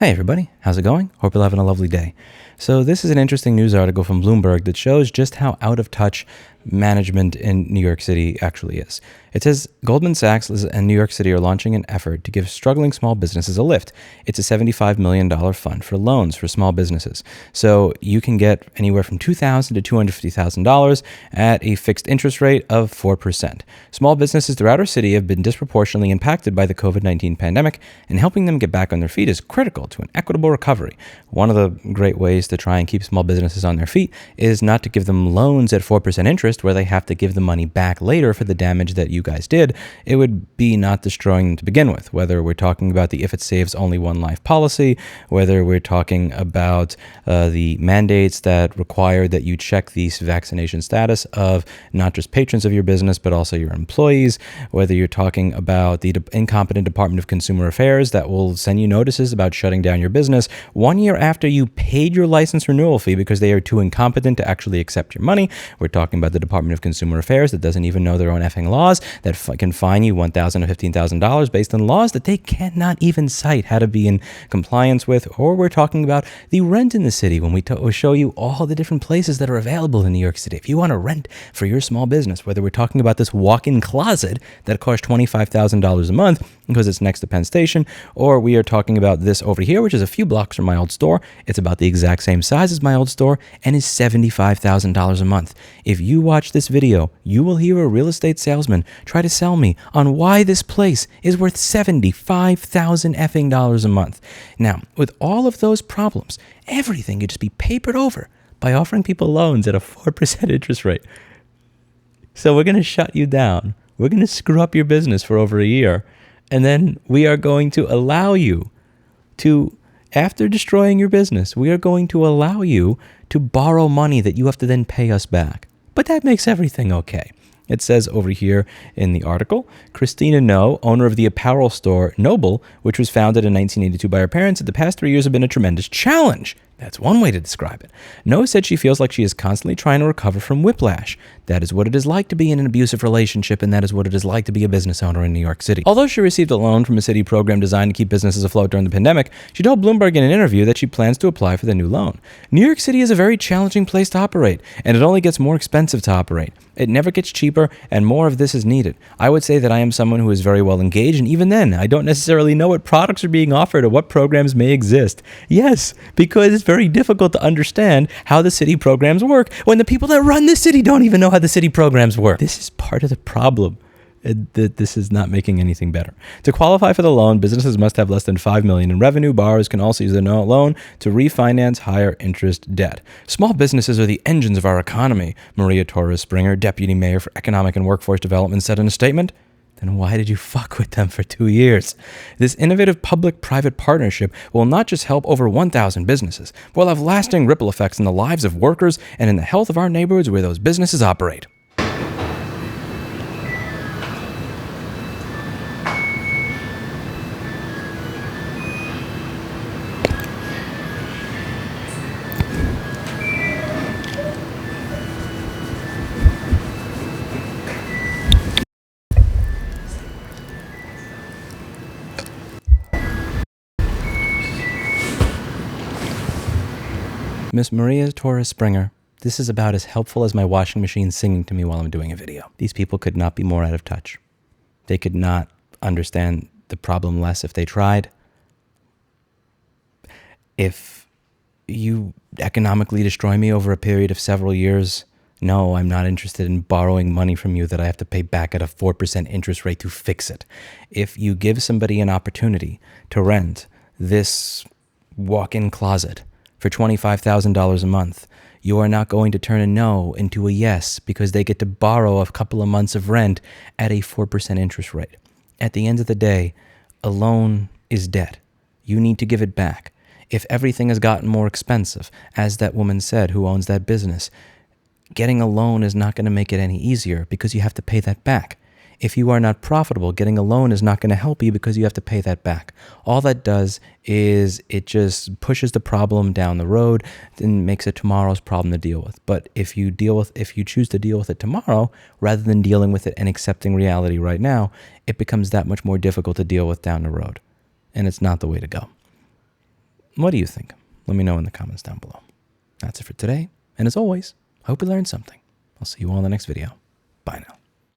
Hey everybody, how's it going? Hope you're having a lovely day. So this is an interesting news article from Bloomberg that shows just how out of touch management in New York City actually is. It says Goldman Sachs and New York City are launching an effort to give struggling small businesses a lift. It's a $75 million fund for loans for small businesses. So you can get anywhere from $2,000 to $250,000 at a fixed interest rate of 4%. Small businesses throughout our city have been disproportionately impacted by the COVID-19 pandemic, and helping them get back on their feet is critical to an equitable recovery. One of the great ways to try and keep small businesses on their feet is not to give them loans at 4% interest where they have to give the money back later for the damage that you guys did. It would be not destroying them to begin with, whether we're talking about the if it saves only one life policy, whether we're talking about the mandates that require that you check the vaccination status of not just patrons of your business, but also your employees, whether you're talking about the incompetent Department of Consumer Affairs that will send you notices about shutting down your business 1 year after you paid your license renewal fee because they are too incompetent to actually accept your money. We're talking about the Department of Consumer Affairs that doesn't even know their own effing laws, that can fine you $1,000 or $15,000 based on laws that they cannot even cite how to be in compliance with. Or we're talking about the rent in the city when we show you all the different places that are available in New York City. If you want to rent for your small business, whether we're talking about this walk-in closet that costs $25,000 a month because it's next to Penn Station, or we are talking about this over here, which is a few blocks from my old store. It's about the exact same size as my old store and is $75,000 a month. If you watch this video, you will hear a real estate salesman try to sell me on why this place is worth $75,000 effing dollars a month. Now, with all of those problems, everything could just be papered over by offering people loans at a 4% interest rate. So we're going to shut you down. We're going to screw up your business for over a year. And then we are going to allow you to, after destroying your business, we are going to allow you to borrow money that you have to then pay us back. But that makes everything okay. It says over here in the article, Christina No, owner of the apparel store Noble, which was founded in 1982 by her parents, said the past 3 years have been a tremendous challenge. That's one way to describe it. No said she feels like she is constantly trying to recover from whiplash. That is what it is like to be in an abusive relationship, and that is what it is like to be a business owner in New York City. Although she received a loan from a city program designed to keep businesses afloat during the pandemic, she told Bloomberg in an interview that she plans to apply for the new loan. New York City is a very challenging place to operate, and it only gets more expensive to operate. It never gets cheaper, and more of this is needed. I would say that I am someone who is very well engaged, and even then, I don't necessarily know what products are being offered or what programs may exist. Yes, because it's very difficult to understand how the city programs work when the people that run the city don't even know how the city programs work. This is part of the problem. This is not making anything better. To qualify for the loan, businesses must have less than $5 million in revenue. Borrowers can also use the loan to refinance higher interest debt. Small businesses are the engines of our economy, Maria Torres Springer, Deputy Mayor for Economic and Workforce Development, said in a statement. Then why did you fuck with them for 2 years? This innovative public-private partnership will not just help over 1,000 businesses, but will have lasting ripple effects in the lives of workers and in the health of our neighborhoods where those businesses operate. Miss Maria Torres Springer, this is about as helpful as my washing machine singing to me while I'm doing a video. These people could not be more out of touch. They could not understand the problem less if they tried. If you economically destroy me over a period of several years, no, I'm not interested in borrowing money from you that I have to pay back at a 4% interest rate to fix it. If you give somebody an opportunity to rent this walk-in closet for $25,000 a month, you are not going to turn a no into a yes because they get to borrow a couple of months of rent at a 4% interest rate. At the end of the day, a loan is debt. You need to give it back. If everything has gotten more expensive, as that woman said who owns that business, getting a loan is not going to make it any easier because you have to pay that back. If you are not profitable, getting a loan is not going to help you because you have to pay that back. All that does is it just pushes the problem down the road and makes it tomorrow's problem to deal with. But if you choose to deal with it tomorrow, rather than dealing with it and accepting reality right now, it becomes that much more difficult to deal with down the road. And it's not the way to go. What do you think? Let me know in the comments down below. That's it for today. And as always, I hope you learned something. I'll see you all in the next video. Bye now.